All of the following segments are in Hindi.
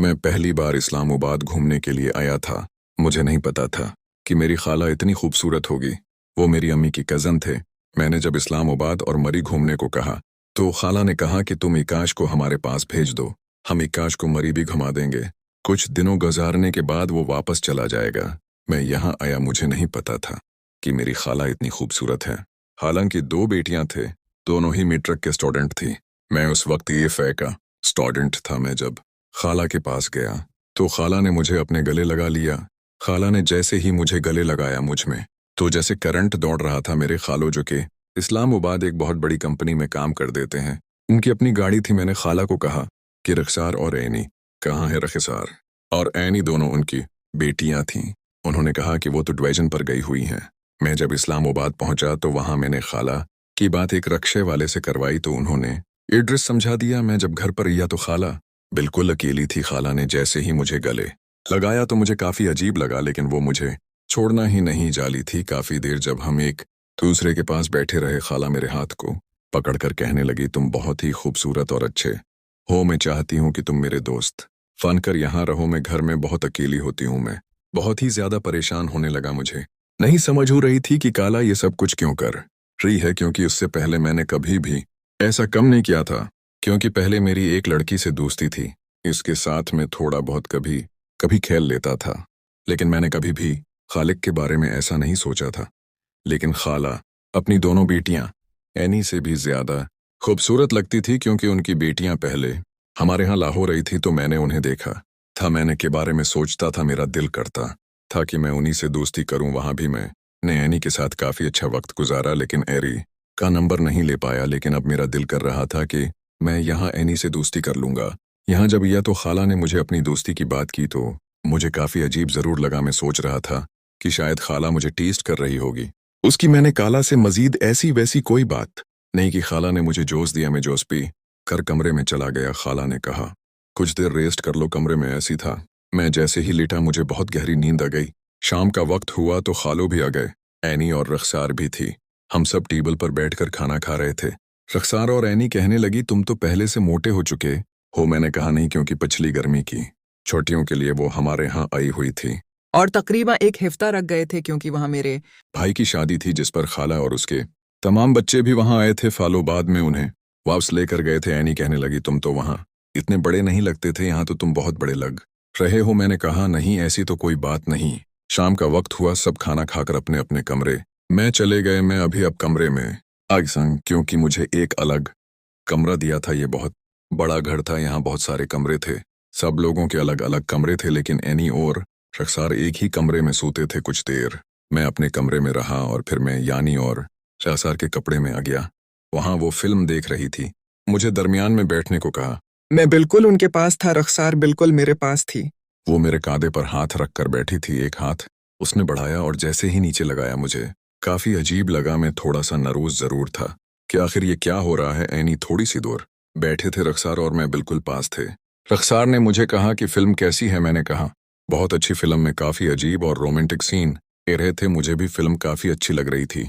मैं पहली बार इस्लामाबाद घूमने के लिए आया था। मुझे नहीं पता था कि मेरी खाला इतनी खूबसूरत होगी। वो मेरी अम्मी की कज़न थे। मैंने जब इस्लामाबाद और मरी घूमने को कहा, तो खाला ने कहा कि तुम इकाश को हमारे पास भेज दो, हम इकाश को मरी भी घुमा देंगे। कुछ दिनों गुजारने के बाद वो वापस चला जाएगा। मैं यहाँ आया, मुझे नहीं पता था कि मेरी खाला इतनी खूबसूरत है। हालांकि 2 बेटियां थे, दोनों ही मैट्रिक के स्टूडेंट थी। मैं उस वक्त EFA का स्टूडेंट था। मैं जब खाला के पास गया तो खाला ने मुझे अपने गले लगा लिया। खाला ने जैसे ही मुझे गले लगाया, मुझ में तो जैसे करंट दौड़ रहा था। मेरे खालो जो कि इस्लामाबाद एक बहुत बड़ी कंपनी में काम कर देते हैं, उनकी अपनी गाड़ी थी। मैंने खाला को कहा कि रखसार और ऐनी कहाँ है। रखसार और ऐनी दोनों उनकी बेटियां थीं। उन्होंने कहा कि वो तो डिवीजन पर गई हुई हैं। मैं जब इस्लामाबाद पहुंचा तो वहां मैंने खाला की बात एक रक्षे वाले से करवाई, तो उन्होंने एड्रेस समझा दिया। मैं जब घर पर गया तो खाला बिल्कुल अकेली थी। खाला ने जैसे ही मुझे गले लगाया तो मुझे काफी अजीब लगा, लेकिन वो मुझे छोड़ना ही नहीं जाली थी। काफी देर जब हम एक दूसरे के पास बैठे रहे, खाला मेरे हाथ को पकड़कर कहने लगी, तुम बहुत ही खूबसूरत और अच्छे हो। मैं चाहती हूँ कि तुम मेरे दोस्त बनकर यहाँ रहो। मैं घर में बहुत अकेली होती हूँ। मैं बहुत ही ज्यादा परेशान होने लगा। मुझे नहीं समझ हो रही थी कि काला ये सब कुछ क्यों कर रही है, क्योंकि उससे पहले मैंने कभी भी ऐसा कम नहीं किया था। क्योंकि पहले मेरी एक लड़की से दोस्ती थी, इसके साथ में थोड़ा बहुत कभी कभी खेल लेता था, लेकिन मैंने कभी भी खालिक के बारे में ऐसा नहीं सोचा था। लेकिन खाला अपनी दोनों बेटियां ऐनी से भी ज्यादा खूबसूरत लगती थी, क्योंकि उनकी बेटियां पहले हमारे यहाँ लाहौर रही थी, तो मैंने उन्हें देखा था। मैंने के बारे में सोचता था, मेरा दिल करता था कि मैं उन्हीं से दोस्ती करूं। वहां भी मैंने ऐनी के साथ काफी अच्छा वक्त गुजारा, लेकिन एरी का नंबर नहीं ले पाया। लेकिन अब मेरा दिल कर रहा था कि मैं यहाँ ऐनी से दोस्ती कर लूंगा। यहाँ जब यह तो खाला ने मुझे अपनी दोस्ती की बात की तो मुझे काफी अजीब जरूर लगा। मैं सोच रहा था कि शायद खाला मुझे टेस्ट कर रही होगी। उसकी मैंने काला से मजीद ऐसी वैसी कोई बात नहीं की। खाला ने मुझे जोश दिया। मैं जोश पी कर कमरे में चला गया। खाला ने कहा, कुछ देर रेस्ट कर लो। कमरे में ऐसी था। मैं जैसे ही लेटा मुझे बहुत गहरी नींद आ गई। शाम का वक्त हुआ तो खालो भी आ गए। ऐनी और रखसार भी थी। हम सब टेबल पर बैठकर खाना खा रहे थे। रखसार और ऐनी कहने लगी, तुम तो पहले से मोटे हो चुके हो। मैंने कहा नहीं, क्योंकि पिछली गर्मी की छुट्टियों के लिए वो हमारे यहाँ आई हुई थी और तकरीबन एक हफ्ता रख गए थे, क्योंकि वहां मेरे भाई की शादी थी, जिस पर खाला और उसके तमाम बच्चे भी वहां आए थे। फालो बाद में उन्हें वापस लेकर गए थे। ऐनी कहने लगी, तुम तो वहां इतने बड़े नहीं लगते थे, यहाँ तो तुम बहुत बड़े लग रहे हो। मैंने कहा नहीं, ऐसी तो कोई बात नहीं। शाम का वक्त हुआ, सब खाना खाकर अपने अपने कमरे में चले गए। मैं अभी अब कमरे में आग संग, क्योंकि मुझे एक अलग कमरा दिया था। ये बहुत बड़ा घर था, यहाँ बहुत सारे कमरे थे। सब लोगों के अलग अलग कमरे थे, लेकिन ऐनी और रखसार एक ही कमरे में सोते थे। कुछ देर मैं अपने कमरे में रहा और फिर मैं यानी और रखसार के कपड़े में आ गया। वहाँ वो फिल्म देख रही थी। मुझे दरमियान में बैठने को कहा। मैं बिल्कुल उनके पास था, रखसार बिल्कुल मेरे पास थी। वो मेरे कांधे पर हाथ रख कर बैठी थी। एक हाथ उसने बढ़ाया और जैसे ही नीचे लगाया, मुझे काफी अजीब लगा। मैं थोड़ा सा नर्वस जरूर था कि आखिर ये क्या हो रहा है। ऐनी थोड़ी सी दूर बैठे थे, रखसार और मैं बिल्कुल पास थे। रखसार ने मुझे कहा कि फिल्म कैसी है। मैंने कहा बहुत अच्छी फिल्म में काफी अजीब और रोमांटिक सीन दे रहे थे। मुझे भी फिल्म काफी अच्छी लग रही थी।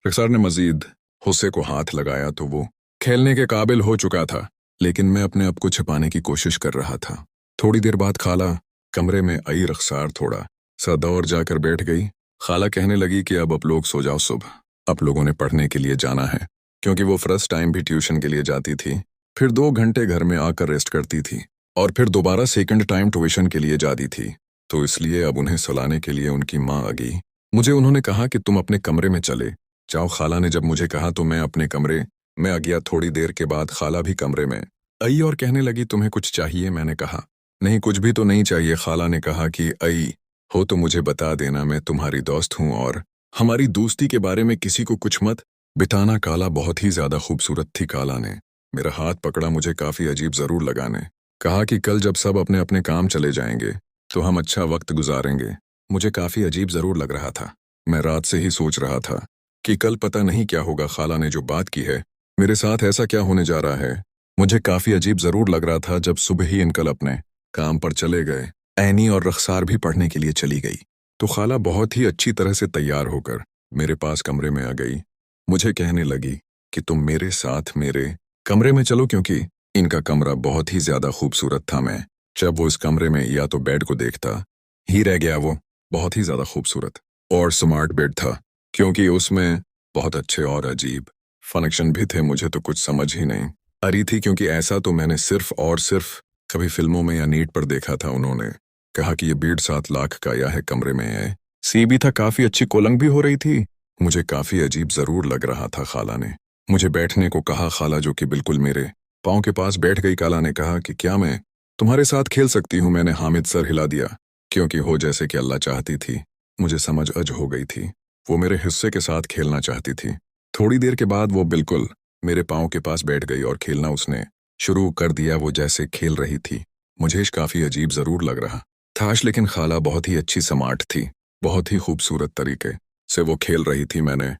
रखसार ने मजीद हुस्से को हाथ लगाया तो वो खेलने के काबिल हो चुका था, लेकिन मैं अपने आप को छिपाने की कोशिश कर रहा था। थोड़ी देर बाद खाला कमरे में आई। रखसार थोड़ा सा दौड़ जाकर बैठ गई। खाला कहने लगी कि अब लोग सो जाओ, सुबह अब लोगों ने पढ़ने के लिए जाना है, क्योंकि वो फर्स्ट टाइम भी ट्यूशन के लिए जाती थी, फिर 2 घंटे घर में आकर रेस्ट करती थी और फिर दोबारा सेकंड टाइम ट्यूशन के लिए जाती थी। तो इसलिए अब उन्हें सुलाने के लिए उनकी माँ आ गई। मुझे उन्होंने कहा कि तुम अपने कमरे में चले जाओ। खाला ने जब मुझे कहा तो मैं अपने कमरे में आ गया। थोड़ी देर के बाद खाला भी कमरे में आई और कहने लगी, तुम्हें कुछ चाहिए। मैंने कहा नहीं, कुछ भी तो नहीं चाहिए। खाला ने कहा कि आई हो तो मुझे बता देना, मैं तुम्हारी दोस्त हूँ और हमारी दोस्ती के बारे में किसी को कुछ मत बिताना। काला बहुत ही ज्यादा खूबसूरत थी। काला ने मेरा हाथ पकड़ा। मुझे काफी अजीब जरूर लगा। ने कहा कि कल जब सब अपने अपने काम चले जाएंगे तो हम अच्छा वक्त गुजारेंगे। मुझे काफी अजीब जरूर लग रहा था। मैं रात से ही सोच रहा था कि कल पता नहीं क्या होगा। खाला ने जो बात की है, मेरे साथ ऐसा क्या होने जा रहा है। मुझे काफी अजीब जरूर लग रहा था। जब सुबह ही इनकल अपने काम पर चले गए, ऐनी और रखसार भी पढ़ने के लिए चली गई, तो खाला बहुत ही अच्छी तरह से तैयार होकर मेरे पास कमरे में आ गई। मुझे कहने लगी कि तुम मेरे साथ मेरे कमरे में चलो, क्योंकि इनका कमरा बहुत ही ज्यादा खूबसूरत था। मैं जब वो इस कमरे में या तो बेड को देखता ही रह गया। वो बहुत ही ज्यादा खूबसूरत और स्मार्ट बेड था, क्योंकि उसमें बहुत अच्छे और अजीब फंक्शन भी थे। मुझे तो कुछ समझ ही नहीं आ रही थी, क्योंकि ऐसा तो मैंने सिर्फ और सिर्फ कभी फिल्मों में या नीट पर देखा था। उन्होंने कहा कि ये बेड 7 लाख का आया है, कमरे में है। सी भी था, काफी अच्छी कोलंग भी हो रही थी। मुझे काफी अजीब जरूर लग रहा था। खाला ने मुझे बैठने को कहा। खाला जो कि बिल्कुल मेरे पाँव के पास बैठ गई। खाला ने कहा कि क्या मैं तुम्हारे साथ खेल सकती हूँ? मैंने हामिद सर हिला दिया, क्योंकि हो जैसे कि अल्लाह चाहती थी। मुझे समझ अज हो गई थी, वो मेरे हिस्से के साथ खेलना चाहती थी। थोड़ी देर के बाद वो बिल्कुल मेरे पाँव के पास बैठ गई और खेलना उसने शुरू कर दिया, वो जैसे खेल रही थी। मुझे काफी अजीब जरूर लग रहा था, लेकिन खाला बहुत ही अच्छी स्मार्ट थी। बहुत ही खूबसूरत तरीके से वो खेल रही थी। मैंने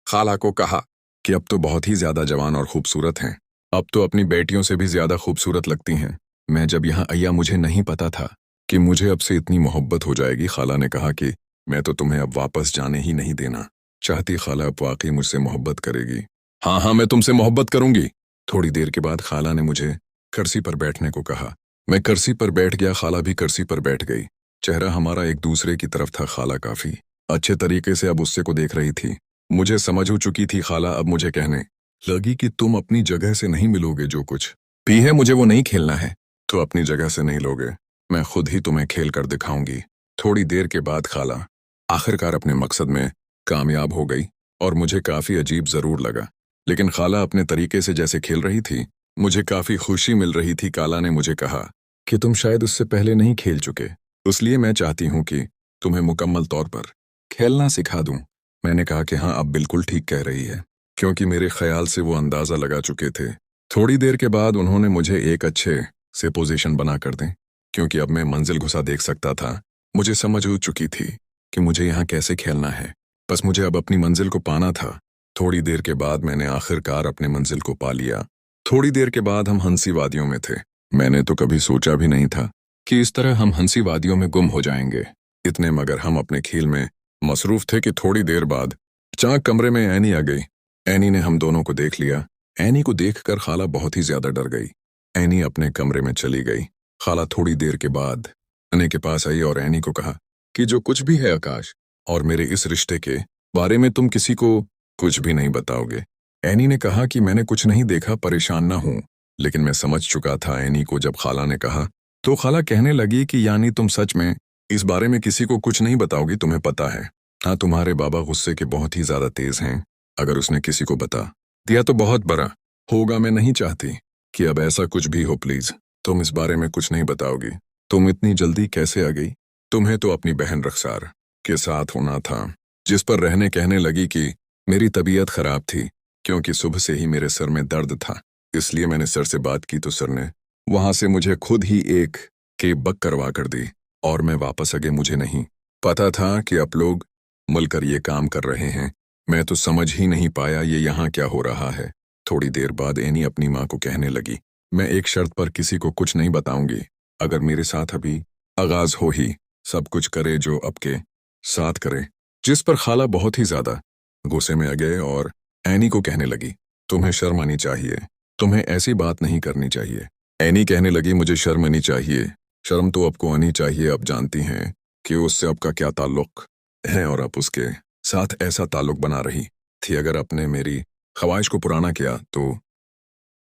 खाला को कहा कि अब तो बहुत ही ज्यादा जवान और खूबसूरत हैं, अब तो अपनी बेटियों से भी ज्यादा खूबसूरत लगती हैं। मैं जब यहाँ आया मुझे नहीं पता था कि मुझे अब से इतनी मोहब्बत हो जाएगी। खाला ने कहा कि मैं तो तुम्हें अब वापस जाने ही नहीं देना चाहती। खाला अब वाकई मुझसे मोहब्बत करेगी। हाँ हाँ, मैं तुमसे मोहब्बत करूंगी। थोड़ी देर के बाद खाला ने मुझे कुर्सी पर बैठने को कहा। मैं कुर्सी पर बैठ गया, खाला भी कुर्सी पर बैठ गई। चेहरा हमारा एक दूसरे की तरफ था। खाला काफी अच्छे तरीके से अब उससे को देख रही थी। मुझे समझ हो चुकी थी। खाला अब मुझे कहने लगी कि तुम अपनी जगह से नहीं मिलोगे, जो कुछ भी है मुझे वो नहीं खेलना है। तो अपनी जगह से नहीं लोगे, मैं खुद ही तुम्हें खेल कर दिखाऊंगी। थोड़ी देर के बाद खाला आखिरकार अपने मकसद में कामयाब हो गई और मुझे काफी अजीब जरूर लगा, लेकिन खाला अपने तरीके से जैसे खेल रही थी मुझे काफी खुशी मिल रही थी। खाला ने मुझे कहा कि तुम शायद उससे पहले नहीं खेल चुके, इसलिए मैं चाहती हूँ कि तुम्हें मुकम्मल तौर पर खेलना सिखा दूं। मैंने कहा कि हाँ, अब बिल्कुल ठीक कह रही है, क्योंकि मेरे ख्याल से वो अंदाजा लगा चुके थे। थोड़ी देर के बाद उन्होंने मुझे एक अच्छे से पोजीशन बना कर दें, क्योंकि अब मैं मंजिल घुसा देख सकता था। मुझे समझ हो चुकी थी कि मुझे यहाँ कैसे खेलना है, बस मुझे अब अपनी मंजिल को पाना था। थोड़ी देर के बाद मैंने आखिरकार अपने मंजिल को पा लिया। थोड़ी देर के बाद हम हंसी वादियों में थे। मैंने तो कभी सोचा भी नहीं था कि इस तरह हम हंसी वादियों में गुम हो जाएंगे। इतने मगर हम अपने खेल में मसरूफ थे कि थोड़ी देर बाद अचानक कमरे में एनी आ गई। एनी ने हम दोनों को देख लिया। एनी को देखकर खाला बहुत ही ज्यादा डर गई। एनी अपने कमरे में चली गई। खाला थोड़ी देर के बाद एनी के पास आई और एनी को कहा कि जो कुछ भी है आकाश और मेरे इस रिश्ते के बारे में तुम किसी को कुछ भी नहीं बताओगे। एनी ने कहा कि मैंने कुछ नहीं देखा, परेशान ना हूं। लेकिन मैं समझ चुका था एनी को। जब खाला ने कहा तो खाला कहने लगी कि यानी तुम सच में इस बारे में किसी को कुछ नहीं बताओगी? तुम्हें पता है, हाँ, तुम्हारे बाबा गुस्से के बहुत ही ज्यादा तेज हैं। अगर उसने किसी को बता दिया तो बहुत बड़ा होगा। मैं नहीं चाहती कि अब ऐसा कुछ भी हो। प्लीज तुम इस बारे में कुछ नहीं बताओगी। तुम इतनी जल्दी कैसे आ गई? तुम्हें तो अपनी बहन रखसार के साथ होना था। जिस पर रहने कहने लगी कि मेरी तबीयत खराब थी, क्योंकि सुबह से ही मेरे सर में दर्द था, इसलिए मैंने सर से बात की तो सर ने वहां से मुझे खुद ही एक केब बुक करवा कर दी और मैं वापस आ गई। मुझे नहीं पता था कि आप लोग मिलकर ये काम कर रहे हैं। मैं तो समझ ही नहीं पाया ये यहाँ क्या हो रहा है। थोड़ी देर बाद एनी अपनी माँ को कहने लगी, मैं एक शर्त पर किसी को कुछ नहीं बताऊंगी। अगर मेरे साथ अभी आगाज हो ही सब कुछ करे जो आपके साथ करे। जिस पर खाला बहुत ही ज्यादा गुस्से में आ गए और एनी को कहने लगी, तुम्हें शर्म आनी चाहिए, तुम्हें ऐसी बात नहीं करनी चाहिए। एनी कहने लगी, मुझे शर्म आनी चाहिए। शर्म तो आपको आनी चाहिए। आप जानती हैं कि उससे आपका क्या ताल्लुक है और आप उसके साथ ऐसा ताल्लुक बना रही थी। अगर आपने मेरी ख्वाहिश को पुराना किया तो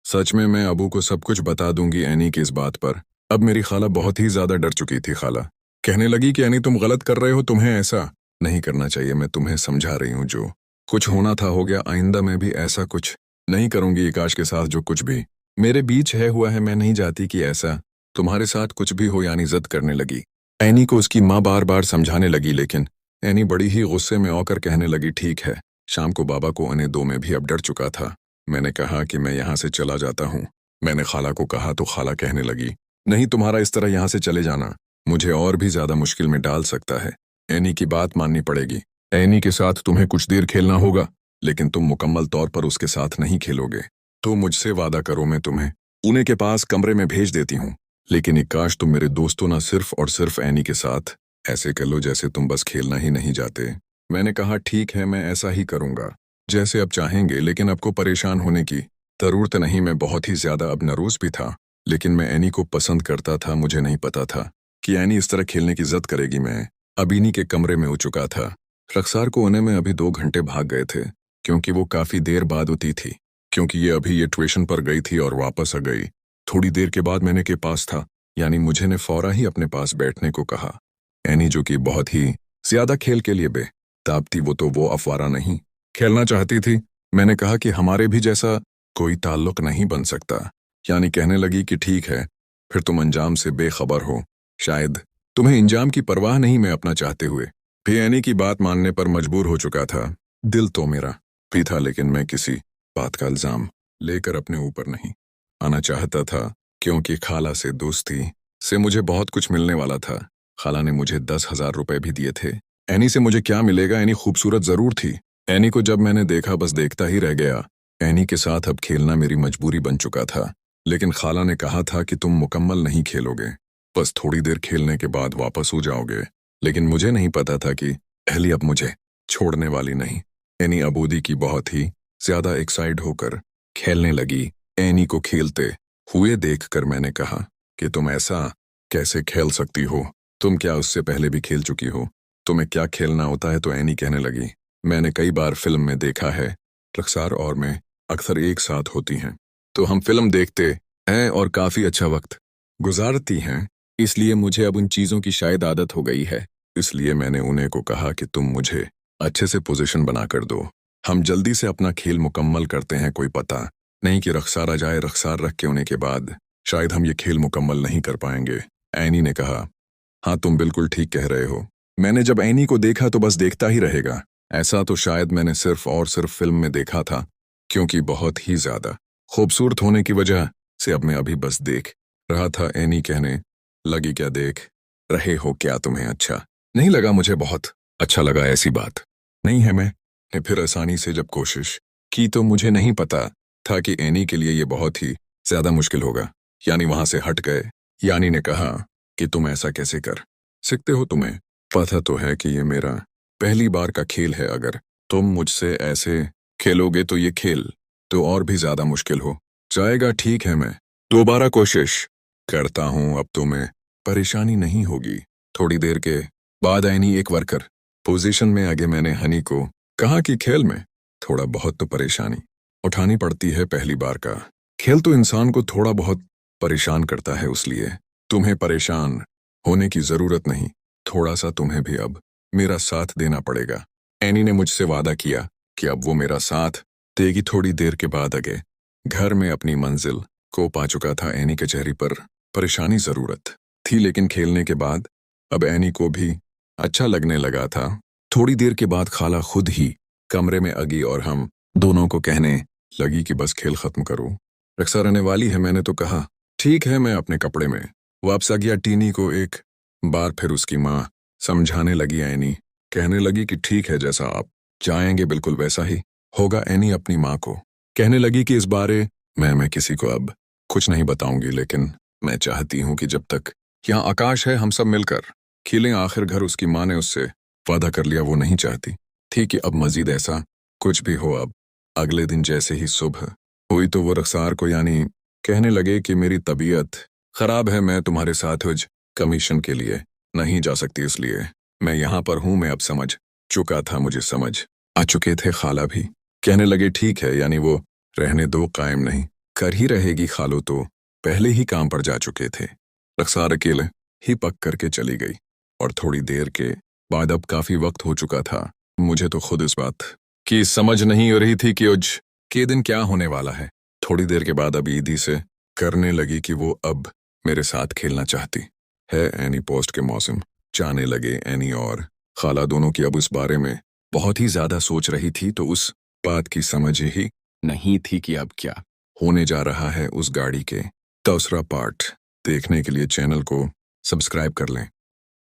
सच में मैं अबू को सब कुछ बता दूंगी एनी की इस बात पर। अब मेरी खाला बहुत ही ज्यादा डर चुकी थी। खाला कहने लगी कि एनी तुम गलत कर रहे हो, तुम्हें ऐसा नहीं करना चाहिए। मैं तुम्हें समझा रही हूँ, जो कुछ होना था हो गया। आइंदा मैं भी ऐसा कुछ नहीं करूंगी आकाश के साथ। जो कुछ भी मेरे बीच है हुआ है, मैं नहीं चाहती कि ऐसा तुम्हारे साथ कुछ भी हो। यानी जिद करने लगी। एनी को उसकी माँ बार बार समझाने लगी, लेकिन एनी बड़ी ही गुस्से में होकर कहने लगी, ठीक है। शाम को बाबा को आने दो। मैं भी अब डर चुका था। मैंने कहा कि मैं यहाँ से चला जाता हूँ। मैंने खाला को कहा तो खाला कहने लगी, नहीं, तुम्हारा इस तरह यहाँ से चले जाना मुझे और भी ज्यादा मुश्किल में डाल सकता है। एनी की बात माननी पड़ेगी। एनी के साथ तुम्हें कुछ देर खेलना होगा, लेकिन तुम मुकम्मल तौर पर उसके साथ नहीं खेलोगे। तो मुझसे वादा करो, मैं तुम्हें उन्हें के पास कमरे में भेज देती हूँ। लेकिन इकाश तुम मेरे दोस्तों ना सिर्फ और सिर्फ एनी के साथ ऐसे कर लो जैसे तुम बस खेलना ही नहीं जाते। मैंने कहा ठीक है, मैं ऐसा ही करूंगा जैसे अब चाहेंगे, लेकिन आपको परेशान होने की जरूरत नहीं। मैं बहुत ही ज्यादा अब नर्वस भी था लेकिन मैं एनी को पसंद करता था। मुझे नहीं पता था कि एनी इस तरह खेलने की जिद करेगी। मैं अबीनी के कमरे में हो चुका था। रखसार को उन्हें में अभी 2 घंटे भाग गए थे, क्योंकि वो काफ़ी देर बाद उठी थी, क्योंकि ये ट्यूशन पर गई थी और वापस आ गई। थोड़ी देर के बाद मैंने के पास था, यानी मुझे ने फौरा ही अपने पास बैठने को कहा। एनी जो कि बहुत ही ज्यादा खेल के लिए बेताब थी, वो अफवारा नहीं खेलना चाहती थी। मैंने कहा कि हमारे भी जैसा कोई ताल्लुक नहीं बन सकता। यानी कहने लगी कि ठीक है, फिर तुम अंजाम से बेखबर हो, शायद तुम्हें इंजाम की परवाह नहीं। मैं अपना चाहते हुए भी एनी की बात मानने पर मजबूर हो चुका था। दिल तो मेरा भी था, लेकिन मैं किसी बात का इल्जाम लेकर अपने ऊपर नहीं आना चाहता था, क्योंकि खाला से दोस्ती से मुझे बहुत कुछ मिलने वाला था। खाला ने मुझे 10,000 रुपए भी दिए थे। एनी से मुझे क्या मिलेगा? एनी खूबसूरत जरूर थी। एनी को जब मैंने देखा बस देखता ही रह गया। एनी के साथ अब खेलना मेरी मजबूरी बन चुका था, लेकिन खाला ने कहा था कि तुम मुकम्मल नहीं खेलोगे, बस थोड़ी देर खेलने के बाद वापस हो जाओगे। लेकिन मुझे नहीं पता था कि अहली अब मुझे छोड़ने वाली नहीं। एनी अबूदी की बहुत ही ज्यादा एक्साइट होकर खेलने लगी। एनी को खेलते हुए देखकर मैंने कहा कि तुम ऐसा कैसे खेल सकती हो? तुम क्या उससे पहले भी खेल चुकी हो? तुम्हें क्या खेलना होता है? तो एनी कहने लगी, मैंने कई बार फिल्म में देखा है, रखसार और मैं अक्सर एक साथ होती हैं, तो हम फिल्म देखते हैं और काफी अच्छा वक्त गुजारती हैं, इसलिए मुझे अब उन चीजों की शायद आदत हो गई है। इसलिए मैंने उन्हें को कहा कि तुम मुझे अच्छे से पोजीशन बना कर दो, हम जल्दी से अपना खेल मुकम्मल करते हैं। कोई पता नहीं कि रखसार आ जाए। रखसार रख के होने के बाद शायद हम ये खेल मुकम्मल नहीं कर पाएंगे। एनी ने कहा, हाँ तुम बिल्कुल ठीक कह रहे हो। मैंने जब एनी को देखा तो बस देखता ही रहेगा। ऐसा तो शायद मैंने सिर्फ और सिर्फ फिल्म में देखा था, क्योंकि बहुत ही ज्यादा खूबसूरत होने की वजह से अब मैं अभी बस देख रहा था। एनी कहने लगी, क्या देख रहे हो? क्या तुम्हें अच्छा नहीं लगा? मुझे बहुत अच्छा लगा। ऐसी बात नहीं है। मैंने फिर आसानी से जब कोशिश की तो मुझे नहीं पता था कि एनी के लिए ये बहुत ही ज्यादा मुश्किल होगा। यानी वहां से हट गए। यानी ने कहा कि तुम ऐसा कैसे कर सकते हो? तुम्हें पता तो है कि ये मेरा पहली बार का खेल है। अगर तुम मुझसे ऐसे खेलोगे तो ये खेल तो और भी ज्यादा मुश्किल हो जाएगा। ठीक है, मैं दोबारा कोशिश करता हूं। अब तुम्हें परेशानी नहीं होगी। थोड़ी देर के बाद एनी एक वर्कर पोजीशन में आगे। मैंने हनी को कहा कि खेल में थोड़ा बहुत तो परेशानी उठानी पड़ती है। पहली बार का खेल तो इंसान को थोड़ा बहुत परेशान करता है, इसलिए तुम्हें परेशान होने की जरूरत नहीं। थोड़ा सा तुम्हें भी अब मेरा साथ देना पड़ेगा। एनी ने मुझसे वादा किया कि अब वो मेरा साथ देगी। थोड़ी देर के बाद आगे घर में अपनी मंजिल को पा चुका था। एनी के चेहरे पर परेशानी जरूरत थी, लेकिन खेलने के बाद अब एनी को भी अच्छा लगने लगा था। थोड़ी देर के बाद खाला खुद ही कमरे में आ गई और हम दोनों को कहने लगी कि बस खेल खत्म करो, रक्सा रहने वाली है। मैंने तो कहा ठीक है। मैं अपने कपड़े में वापस आ गया। टीनी को एक बार फिर उसकी माँ समझाने लगी। एनी कहने लगी कि ठीक है, जैसा आप चाहेंगे बिल्कुल वैसा ही होगा। एनी अपनी माँ को कहने लगी कि इस बारे में मैं किसी को अब कुछ नहीं बताऊंगी, लेकिन मैं चाहती हूँ कि जब तक यहाँ आकाश है हम सब मिलकर खेलें। आखिर घर उसकी माँ ने उससे वादा कर लिया। वो नहीं चाहती थी कि अब मजीद ऐसा कुछ भी हो। अब अगले दिन जैसे ही सुबह हुई तो वो रखसार को यानी कहने लगे कि मेरी तबीयत खराब है, मैं तुम्हारे साथ आज कमीशन के लिए नहीं जा सकती, इसलिए मैं यहाँ पर हूँ। मैं अब समझ चुका था, मुझे समझ आ चुके थे। खाला भी कहने लगे ठीक है, यानी वो रहने दो, कायम नहीं कर ही रहेगी। खालो तो पहले ही काम पर जा चुके थे। रखसार अकेले ही पक करके चली गई और थोड़ी देर के बाद अब काफी वक्त हो चुका था। मुझे तो खुद इस बात की समझ नहीं हो रही थी कि आज के दिन क्या होने वाला है। थोड़ी देर के बाद अब ईदी से करने लगी कि वो अब मेरे साथ खेलना चाहती है। एनी पोस्ट के मौसम जाने लगे। एनी और खाला दोनों की अब उस बारे में बहुत ही ज्यादा सोच रही थी, तो उस बात की समझ ही नहीं थी कि अब क्या होने जा रहा है। उस गाड़ी के दूसरा पार्ट देखने के लिए चैनल को सब्सक्राइब कर लें।